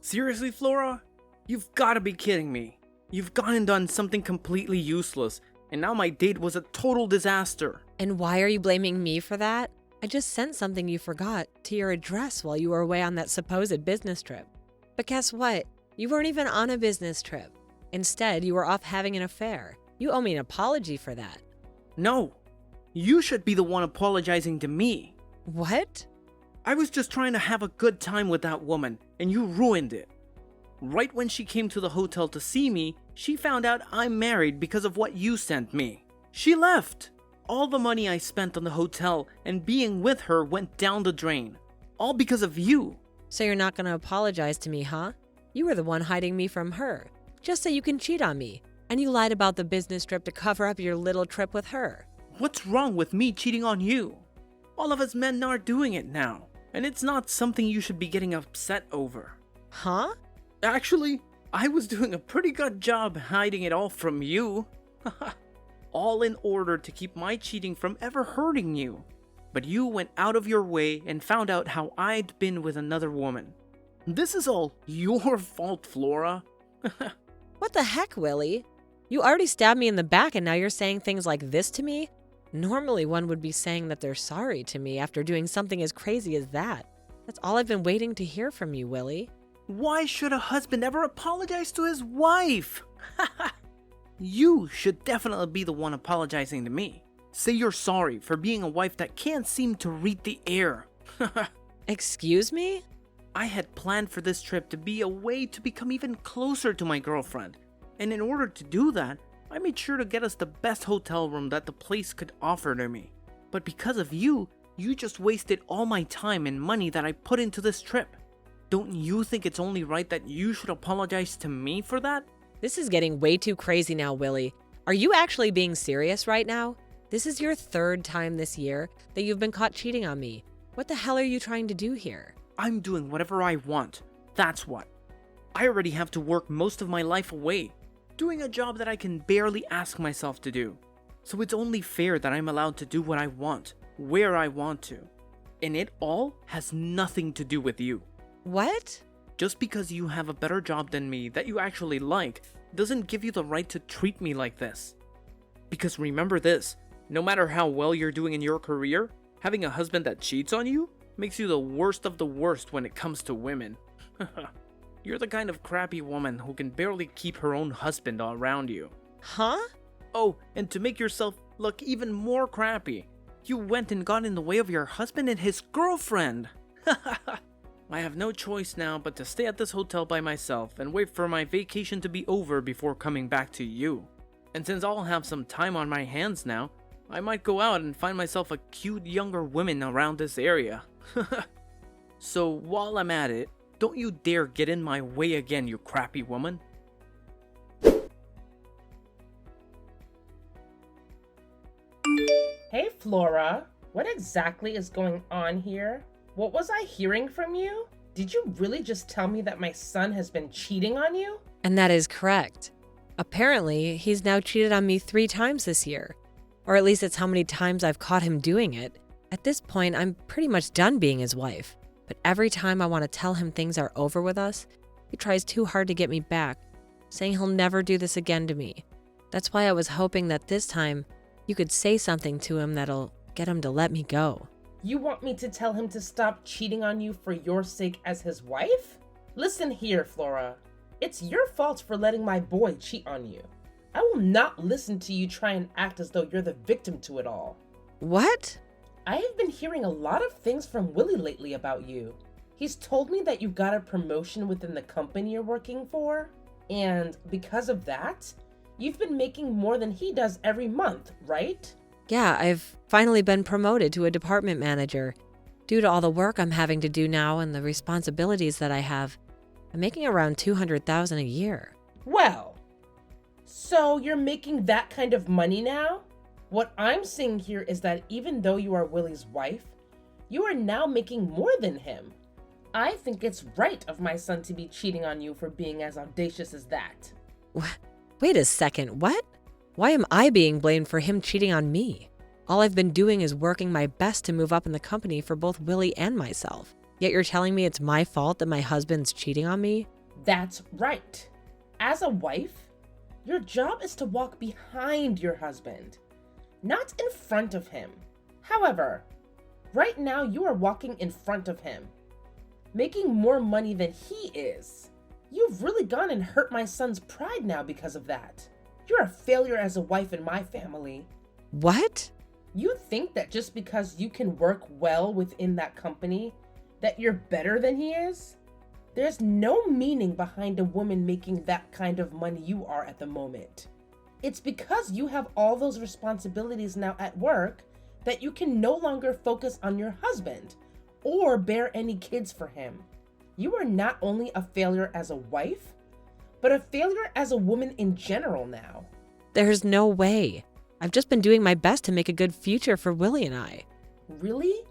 Seriously, Flora? You've gotta be kidding me. You've gone and done something completely useless, and now my date was a total disaster. And why are you blaming me for that? I just sent something you forgot to your address while you were away on that supposed business trip. But guess what? You weren't even on a business trip. Instead, you were off having an affair. You owe me an apology for that. No, you should be the one apologizing to me. What? I was just trying to have a good time with that woman, and you ruined it. Right when she came to the hotel to see me, she found out I'm married because of what you sent me. She left. All the money I spent on the hotel and being with her went down the drain. All because of you. So you're not going to apologize to me, huh? You were the one hiding me from her, just so you can cheat on me. And you lied about the business trip to cover up your little trip with her. What's wrong with me cheating on you? All of us men are doing it now, and it's not something you should be getting upset over. Huh? Actually, I was doing a pretty good job hiding it all from you. All in order to keep my cheating from ever hurting you. But you went out of your way and found out how I'd been with another woman. This is all your fault, Flora. What the heck, Willie? You already stabbed me in the back and now you're saying things like this to me? Normally one would be saying that they're sorry to me after doing something as crazy as that. That's all I've been waiting to hear from you, Willie. Why should a husband ever apologize to his wife? You should definitely be the one apologizing to me. Say you're sorry for being a wife that can't seem to read the air. Excuse me? I had planned for this trip to be a way to become even closer to my girlfriend. And in order to do that, I made sure to get us the best hotel room that the place could offer to me. But because of you, you just wasted all my time and money that I put into this trip. Don't you think it's only right that you should apologize to me for that? This is getting way too crazy now, Willie. Are you actually being serious right now? This is your third time this year that you've been caught cheating on me. What the hell are you trying to do here? I'm doing whatever I want. That's what. I already have to work most of my life away, doing a job that I can barely ask myself to do. So it's only fair that I'm allowed to do what I want, where I want to. And it all has nothing to do with you. What? Just because you have a better job than me that you actually like doesn't give you the right to treat me like this. Because remember this, no matter how well you're doing in your career, having a husband that cheats on you makes you the worst of the worst when it comes to women. You're the kind of crappy woman who can barely keep her own husband around you. Huh? Oh, and to make yourself look even more crappy, you went and got in the way of your husband and his girlfriend. I have no choice now but to stay at this hotel by myself and wait for my vacation to be over before coming back to you. And since I'll have some time on my hands now, I might go out and find myself a cute younger woman around this area. So while I'm at it, don't you dare get in my way again, you crappy woman. Hey Flora, what exactly is going on here? What was I hearing from you? Did you really just tell me that my son has been cheating on you? And that is correct. Apparently, he's now cheated on me 3 times this year. Or at least it's how many times I've caught him doing it. At this point, I'm pretty much done being his wife. But every time I want to tell him things are over with us, he tries too hard to get me back, saying he'll never do this again to me. That's why I was hoping that this time you could say something to him that'll get him to let me go. You want me to tell him to stop cheating on you for your sake as his wife? Listen here, Flora. It's your fault for letting my boy cheat on you. I will not listen to you try and act as though you're the victim to it all. What? I have been hearing a lot of things from Willie lately about you. He's told me that you got a promotion within the company you're working for, and because of that, you've been making more than he does every month, right? Yeah, I've finally been promoted to a department manager. Due to all the work I'm having to do now and the responsibilities that I have, I'm making around $200,000 a year. Well, so you're making that kind of money now? What I'm seeing here is that even though you are Willie's wife, you are now making more than him. I think it's right of my son to be cheating on you for being as audacious as that. Wait a second, what? Why am I being blamed for him cheating on me? All I've been doing is working my best to move up in the company for both Willie and myself. Yet you're telling me it's my fault that my husband's cheating on me? That's right. As a wife, your job is to walk behind your husband, not in front of him. However, right now you are walking in front of him, making more money than he is. You've really gone and hurt my son's pride now because of that. You're a failure as a wife in my family. What? You think that just because you can work well within that company, that you're better than he is? There's no meaning behind a woman making that kind of money you are at the moment. It's because you have all those responsibilities now at work that you can no longer focus on your husband or bear any kids for him. You are not only a failure as a wife, but a failure as a woman in general now. There's no way. I've just been doing my best to make a good future for Willie and I. Really?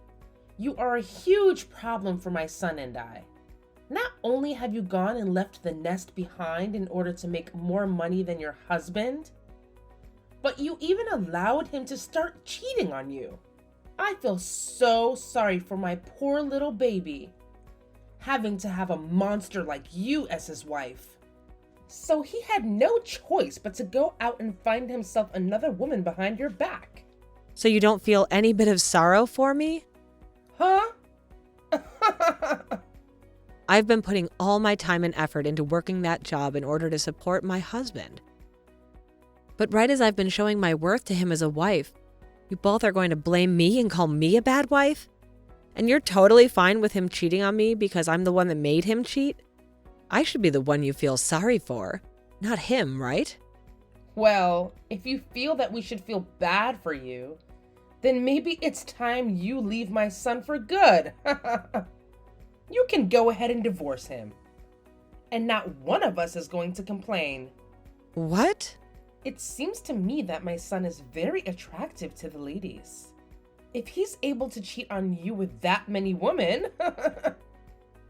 You are a huge problem for my son and I. Not only have you gone and left the nest behind in order to make more money than your husband, but you even allowed him to start cheating on you. I feel so sorry for my poor little baby, having to have a monster like you as his wife. So he had no choice but to go out and find himself another woman behind your back. So you don't feel any bit of sorrow for me? Huh? I've been putting all my time and effort into working that job in order to support my husband. But right as I've been showing my worth to him as a wife, you both are going to blame me and call me a bad wife? And you're totally fine with him cheating on me because I'm the one that made him cheat? I should be the one you feel sorry for, not him, right? Well, if you feel that we should feel bad for you, then maybe it's time you leave my son for good. You can go ahead and divorce him. And not one of us is going to complain. What? It seems to me that my son is very attractive to the ladies. If he's able to cheat on you with that many women.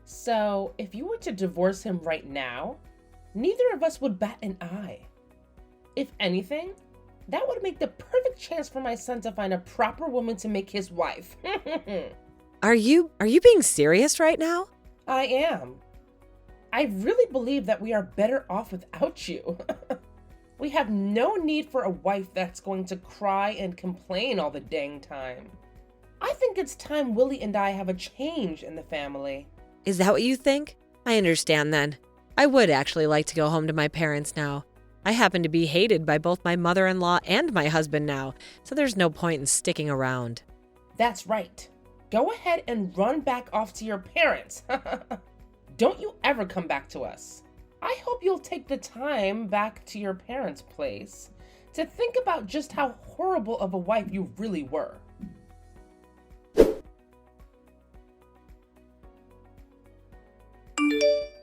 So, if you were to divorce him right now, neither of us would bat an eye. If anything, that would make the perfect chance for my son to find a proper woman to make his wife. Are you being serious right now? I am. I really believe that we are better off without you. We have no need for a wife that's going to cry and complain all the dang time. I think it's time Willie and I have a change in the family. Is that what you think? I understand then. I would actually like to go home to my parents now. I happen to be hated by both my mother-in-law and my husband now, so there's no point in sticking around. That's right. Go ahead and run back off to your parents. Don't you ever come back to us. I hope you'll take the time back to your parents' place to think about just how horrible of a wife you really were.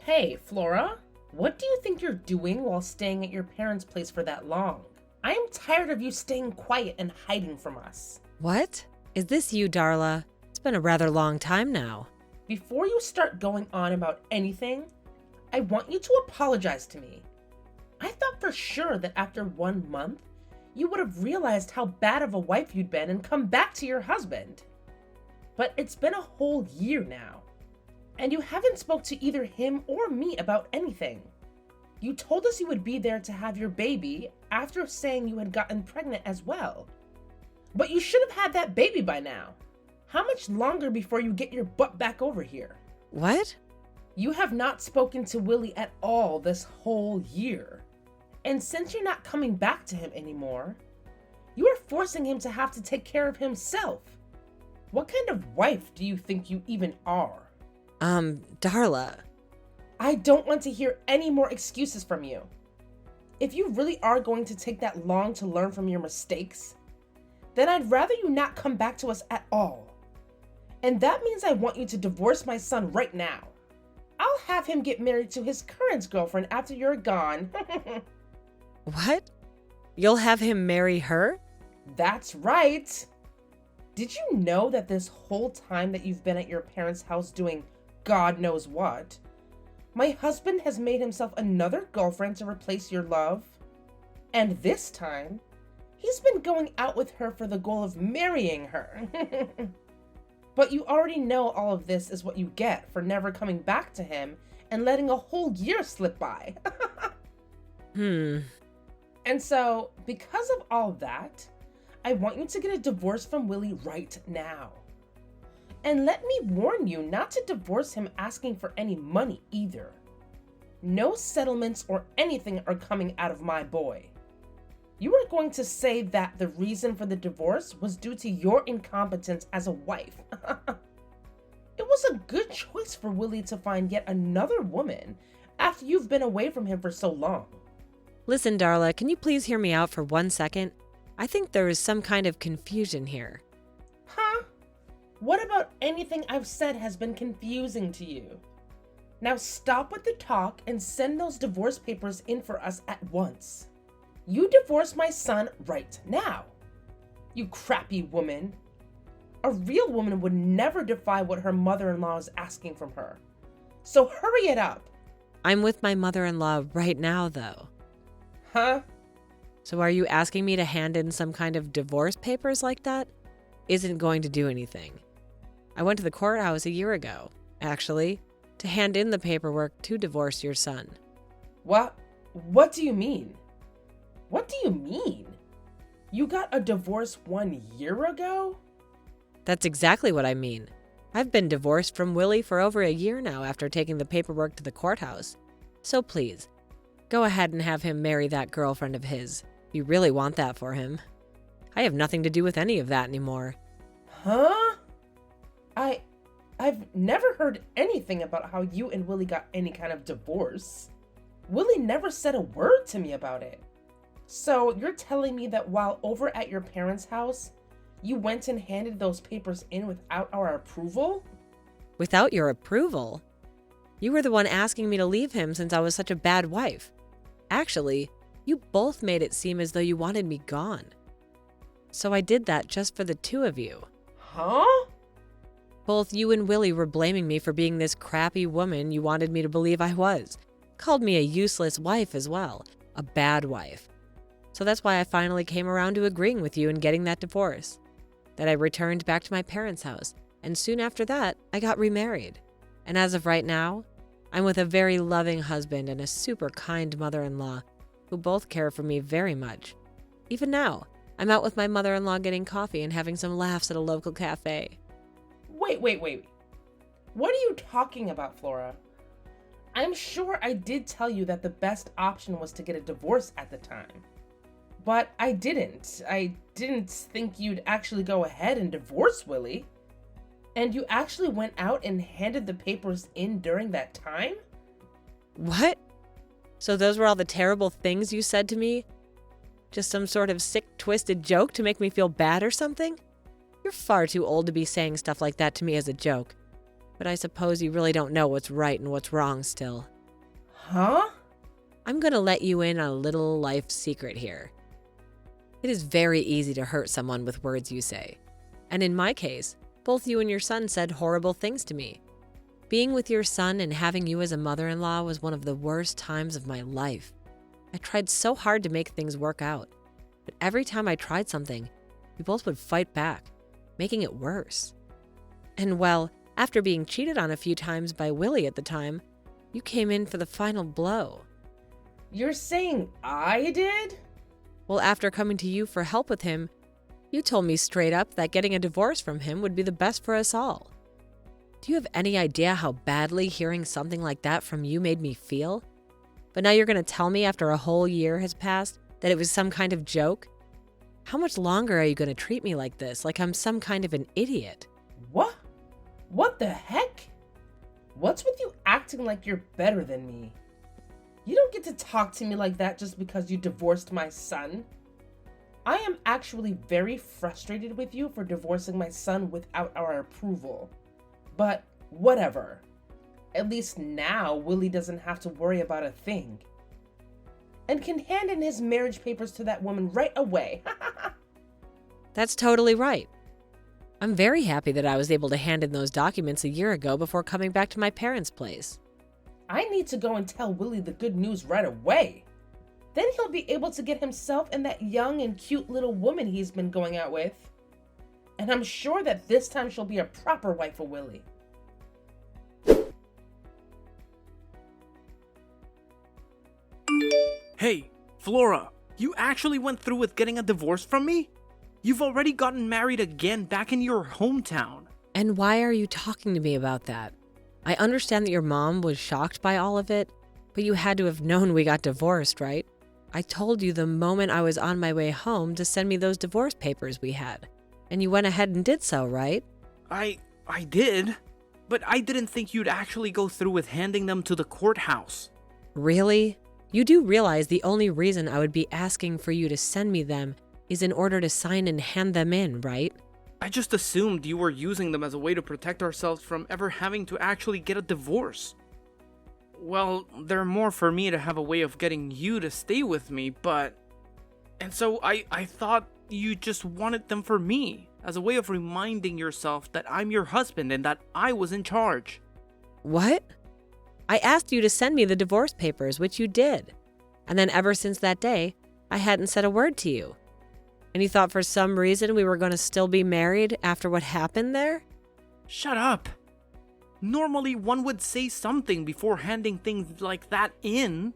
Hey, Flora, what do you think you're doing while staying at your parents' place for that long? I am tired of you staying quiet and hiding from us. What? Is this you, Darla? It's been a rather long time now. Before you start going on about anything, I want you to apologize to me. I thought for sure that after 1 month, you would have realized how bad of a wife you'd been and come back to your husband. But it's been a whole year now, and you haven't spoke to either him or me about anything. You told us you would be there to have your baby after saying you had gotten pregnant as well. But you should have had that baby by now. How much longer before you get your butt back over here? What? You have not spoken to Willie at all this whole year. And since you're not coming back to him anymore, you are forcing him to have to take care of himself. What kind of wife do you think you even are? Darla. I don't want to hear any more excuses from you. If you really are going to take that long to learn from your mistakes, then I'd rather you not come back to us at all. And that means I want you to divorce my son right now. I'll have him get married to his current girlfriend after you're gone. What? You'll have him marry her? That's right. Did you know that this whole time that you've been at your parents' house doing God knows what, my husband has made himself another girlfriend to replace your love? And this time, he's been going out with her for the goal of marrying her. But you already know all of this is what you get for never coming back to him and letting a whole year slip by. Hmm. And so, because of all that, I want you to get a divorce from Willie right now. And let me warn you not to divorce him asking for any money either. No settlements or anything are coming out of my boy. You are going to say that the reason for the divorce was due to your incompetence as a wife. It was a good choice for Willie to find yet another woman after you've been away from him for so long. Listen, Darla, can you please hear me out for 1 second? I think there is some kind of confusion here. Huh? What about anything I've said has been confusing to you? Now stop with the talk and send those divorce papers in for us at once. You divorce my son right now. You crappy woman. A real woman would never defy what her mother-in-law is asking from her. So hurry it up. I'm with my mother-in-law right now, though. Huh? So are you asking me to hand in some kind of divorce papers like that? Isn't going to do anything. I went to the courthouse a year ago, actually, to hand in the paperwork to divorce your son. What? What do you mean? What do you mean? You got a divorce 1 year ago? That's exactly what I mean. I've been divorced from Willie for over a year now after taking the paperwork to the courthouse. So please, go ahead and have him marry that girlfriend of his. You really want that for him. I have nothing to do with any of that anymore. Huh? I've never heard anything about how you and Willie got any kind of divorce. Willie never said a word to me about it. So you're telling me that while over at your parents' house, you went and handed those papers in without our approval? Without your approval? You were the one asking me to leave him since I was such a bad wife. Actually, you both made it seem as though you wanted me gone. So I did that just for the two of you. Huh? Both you and Willie were blaming me for being this crappy woman you wanted me to believe I was. Called me a useless wife as well, a bad wife. So that's why I finally came around to agreeing with you and getting that divorce. That I returned back to my parents' house, and soon after that, I got remarried. And as of right now, I'm with a very loving husband and a super kind mother-in-law who both care for me very much. Even now, I'm out with my mother-in-law getting coffee and having some laughs at a local cafe. Wait. What are you talking about, Flora? I'm sure I did tell you that the best option was to get a divorce at the time. But I didn't. I didn't think you'd actually go ahead and divorce Willie. And you actually went out and handed the papers in during that time? What? So those were all the terrible things you said to me? Just some sort of sick, twisted joke to make me feel bad or something? You're far too old to be saying stuff like that to me as a joke. But I suppose you really don't know what's right and what's wrong still. Huh? I'm gonna let you in on a little life secret here. It is very easy to hurt someone with words you say. And in my case, both you and your son said horrible things to me. Being with your son and having you as a mother-in-law was one of the worst times of my life. I tried so hard to make things work out. But every time I tried something, you both would fight back, making it worse. And well, after being cheated on a few times by Willie at the time, you came in for the final blow. You're saying I did? Well, after coming to you for help with him, you told me straight up that getting a divorce from him would be the best for us all. Do you have any idea how badly hearing something like that from you made me feel? But now you're going to tell me after a whole year has passed that it was some kind of joke? How much longer are you going to treat me like this, like I'm some kind of an idiot? What? What the heck? What's with you acting like you're better than me? You don't get to talk to me like that just because you divorced my son. I am actually very frustrated with you for divorcing my son without our approval. But whatever. At least now Willie doesn't have to worry about a thing. And can hand in his marriage papers to that woman right away. That's totally right. I'm very happy that I was able to hand in those documents a year ago before coming back to my parents' place. I need to go and tell Willie the good news right away. Then he'll be able to get himself and that young and cute little woman he's been going out with. And I'm sure that this time she'll be a proper wife for Willie. Hey, Flora, you actually went through with getting a divorce from me? You've already gotten married again back in your hometown. And why are you talking to me about that? I understand that your mom was shocked by all of it, but you had to have known we got divorced, right? I told you the moment I was on my way home to send me those divorce papers we had. And you went ahead and did so, right? I did, but I didn't think you'd actually go through with handing them to the courthouse. Really? You do realize the only reason I would be asking for you to send me them is in order to sign and hand them in, right? I just assumed you were using them as a way to protect ourselves from ever having to actually get a divorce. Well, they're more for me to have a way of getting you to stay with me, but... And so I thought you just wanted them for me, as a way of reminding yourself that I'm your husband and that I was in charge. What? I asked you to send me the divorce papers, which you did. And then ever since that day, I hadn't said a word to you. And you thought for some reason we were going to still be married after what happened there? Shut up! Normally one would say something before handing things like that in.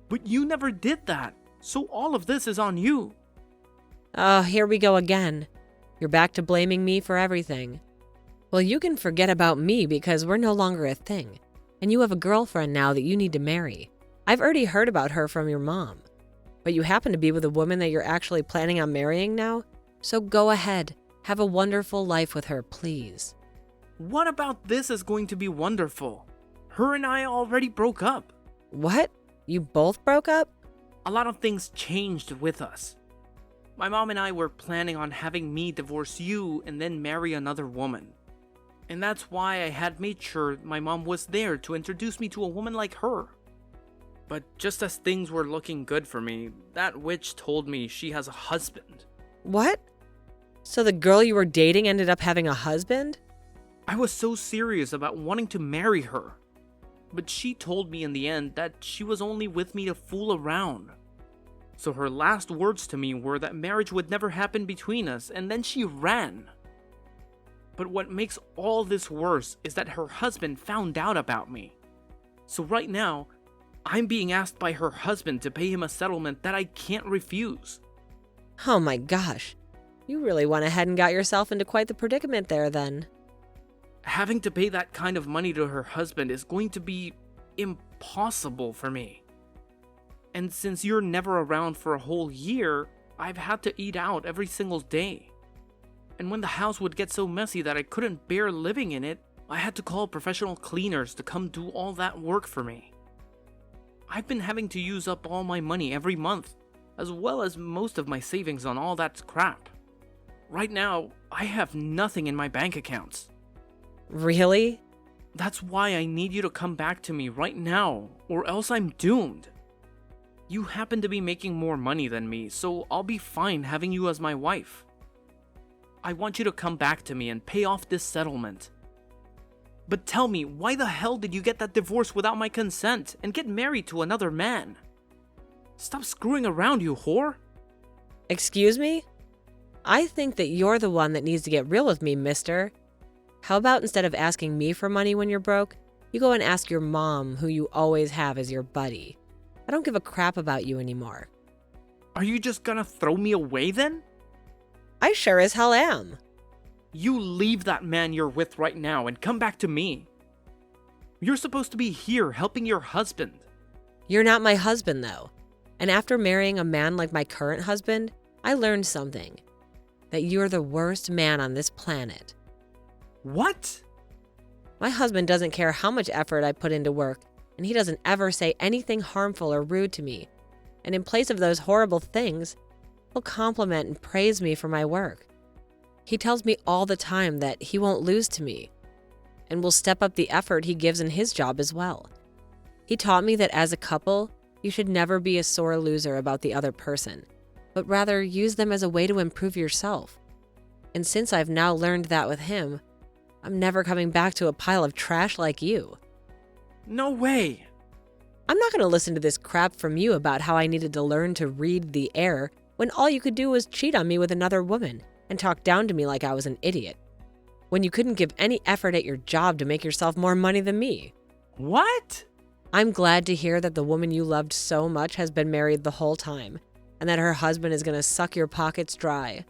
But you never did that, so all of this is on you. Oh, here we go again. You're back to blaming me for everything. Well, you can forget about me because we're no longer a thing. And you have a girlfriend now that you need to marry. I've already heard about her from your mom. But you happen to be with a woman that you're actually planning on marrying now? So go ahead. Have a wonderful life with her, please. What about this is going to be wonderful? Her and I already broke up. What? You both broke up? A lot of things changed with us. My mom and I were planning on having me divorce you and then marry another woman. And that's why I had made sure my mom was there to introduce me to a woman like her. But just as things were looking good for me, that witch told me she has a husband. What? So the girl you were dating ended up having a husband? I was so serious about wanting to marry her. But she told me in the end that she was only with me to fool around. So her last words to me were that marriage would never happen between us, and then she ran. But what makes all this worse is that her husband found out about me. So right now, I'm being asked by her husband to pay him a settlement that I can't refuse. Oh my gosh. You really went ahead and got yourself into quite the predicament there then. Having to pay that kind of money to her husband is going to be impossible for me. And since you're never around for a whole year, I've had to eat out every single day. And when the house would get so messy that I couldn't bear living in it, I had to call professional cleaners to come do all that work for me. I've been having to use up all my money every month, as well as most of my savings on all that crap. Right now, I have nothing in my bank accounts. Really? That's why I need you to come back to me right now, or else I'm doomed. You happen to be making more money than me, so I'll be fine having you as my wife. I want you to come back to me and pay off this settlement. But tell me, why the hell did you get that divorce without my consent and get married to another man? Stop screwing around, you whore! Excuse me? I think that you're the one that needs to get real with me, mister. How about instead of asking me for money when you're broke, you go and ask your mom, who you always have as your buddy. I don't give a crap about you anymore. Are you just gonna throw me away then? I sure as hell am. You leave that man you're with right now and come back to me. You're supposed to be here helping your husband. You're not my husband, though. And after marrying a man like my current husband, I learned something. That you're the worst man on this planet. What? My husband doesn't care how much effort I put into work, and he doesn't ever say anything harmful or rude to me. And in place of those horrible things, he'll compliment and praise me for my work. He tells me all the time that he won't lose to me, and will step up the effort he gives in his job as well. He taught me that as a couple, you should never be a sore loser about the other person, but rather use them as a way to improve yourself. And since I've now learned that with him, I'm never coming back to a pile of trash like you. No way! I'm not going to listen to this crap from you about how I needed to learn to read the air when all you could do was cheat on me with another woman and talk down to me like I was an idiot. When you couldn't give any effort at your job to make yourself more money than me. What? I'm glad to hear that the woman you loved so much has been married the whole time, and that her husband is going to suck your pockets dry.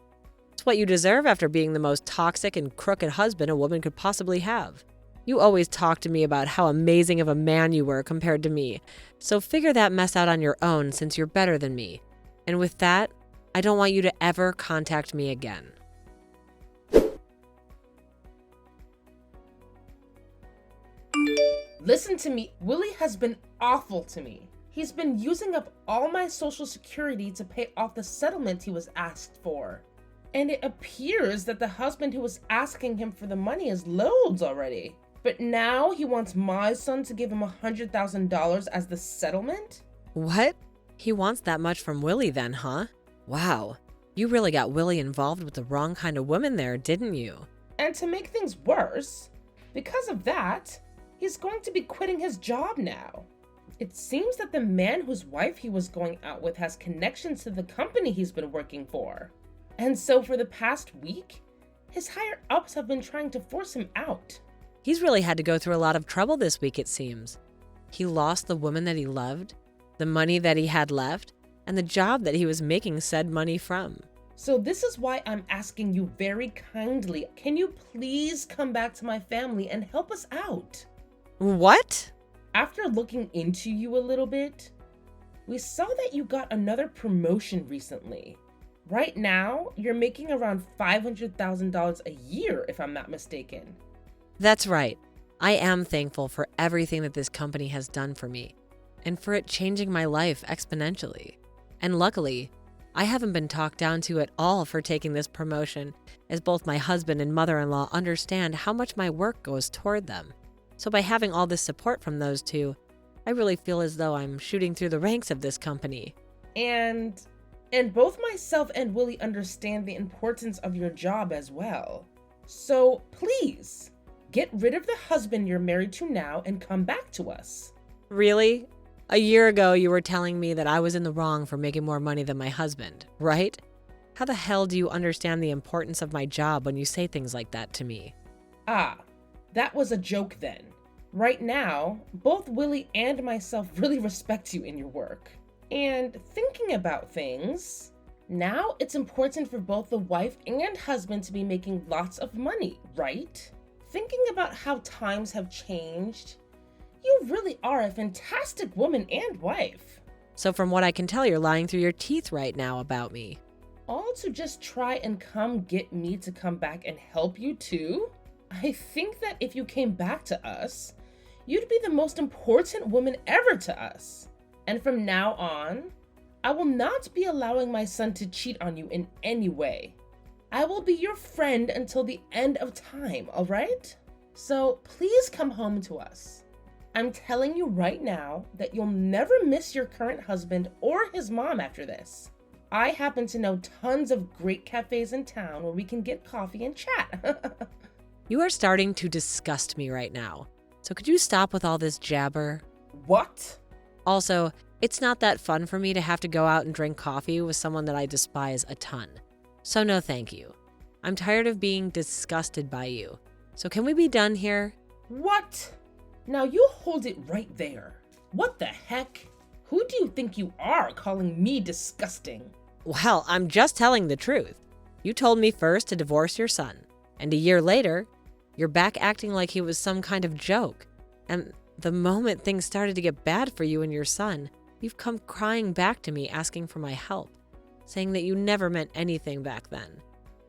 It's what you deserve after being the most toxic and crooked husband a woman could possibly have. You always talk to me about how amazing of a man you were compared to me, so figure that mess out on your own since you're better than me. And with that, I don't want you to ever contact me again. Listen to me, Willie has been awful to me. He's been using up all my social security to pay off the settlement he was asked for. And it appears that the husband who was asking him for the money is loads already. But now he wants my son to give him $100,000 as the settlement? What? He wants that much from Willie then, huh? Wow. You really got Willie involved with the wrong kind of woman there, didn't you? And to make things worse, because of that, he's going to be quitting his job now. It seems that the man whose wife he was going out with has connections to the company he's been working for. And so for the past week, his higher-ups have been trying to force him out. He's really had to go through a lot of trouble this week, it seems. He lost the woman that he loved, the money that he had left, and the job that he was making said money from. So this is why I'm asking you very kindly, can you please come back to my family and help us out? What? After looking into you a little bit, we saw that you got another promotion recently. Right now, you're making around $500,000 a year, if I'm not mistaken. That's right. I am thankful for everything that this company has done for me, and for it changing my life exponentially. And luckily, I haven't been talked down to at all for taking this promotion, as both my husband and mother-in-law understand how much my work goes toward them. So by having all this support from those two, I really feel as though I'm shooting through the ranks of this company. And both myself and Willie understand the importance of your job as well. So please, get rid of the husband you're married to now and come back to us. Really? A year ago, you were telling me that I was in the wrong for making more money than my husband, right? How the hell do you understand the importance of my job when you say things like that to me? Ah, that was a joke then. Right now, both Willie and myself really respect you in your work. And thinking about things, now it's important for both the wife and husband to be making lots of money, right? Thinking about how times have changed, you really are a fantastic woman and wife. So from what I can tell, you're lying through your teeth right now about me. All to just try and come get me to come back and help you too? I think that if you came back to us, you'd be the most important woman ever to us. And from now on, I will not be allowing my son to cheat on you in any way. I will be your friend until the end of time, all right? So please come home to us. I'm telling you right now that you'll never miss your current husband or his mom after this. I happen to know tons of great cafes in town where we can get coffee and chat. You are starting to disgust me right now. So could you stop with all this jabber? What? Also, it's not that fun for me to have to go out and drink coffee with someone that I despise a ton. So no thank you. I'm tired of being disgusted by you. So can we be done here? What? Now you hold it right there. What the heck? Who do you think you are calling me disgusting? Well, I'm just telling the truth. You told me first to divorce your son, and a year later, you're back acting like he was some kind of joke. And the moment things started to get bad for you and your son, you've come crying back to me asking for my help, saying that you never meant anything back then.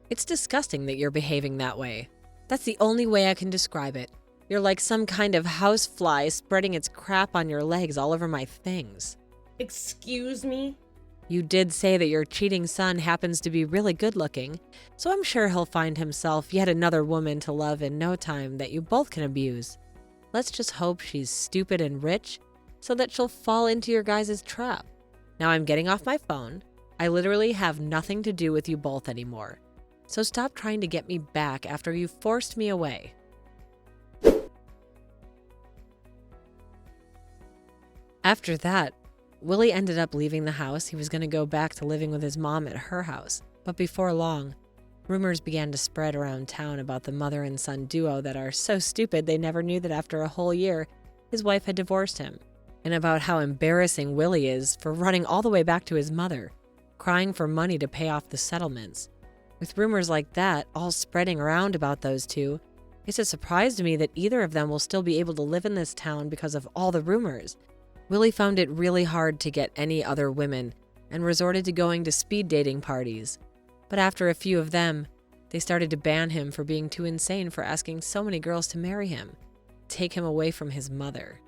It's disgusting that you're behaving that way. That's the only way I can describe it. You're like some kind of housefly spreading its crap on your legs all over my things. Excuse me? You did say that your cheating son happens to be really good looking, so I'm sure he'll find himself yet another woman to love in no time that you both can abuse. Let's just hope she's stupid and rich so that she'll fall into your guys' trap. Now I'm getting off my phone. I literally have nothing to do with you both anymore. So stop trying to get me back after you forced me away. After that, Willie ended up leaving the house. He was going to go back to living with his mom at her house. But before long, rumors began to spread around town about the mother and son duo that are so stupid they never knew that after a whole year, his wife had divorced him. and about how embarrassing Willie is for running all the way back to his mother, crying for money to pay off the settlements. With rumors like that all spreading around about those two, it's a surprise to me that either of them will still be able to live in this town because of all the rumors. Willie found it really hard to get any other women and resorted to going to speed dating parties. But after a few of them, they started to ban him for being too insane for asking so many girls to marry him, take him away from his mother.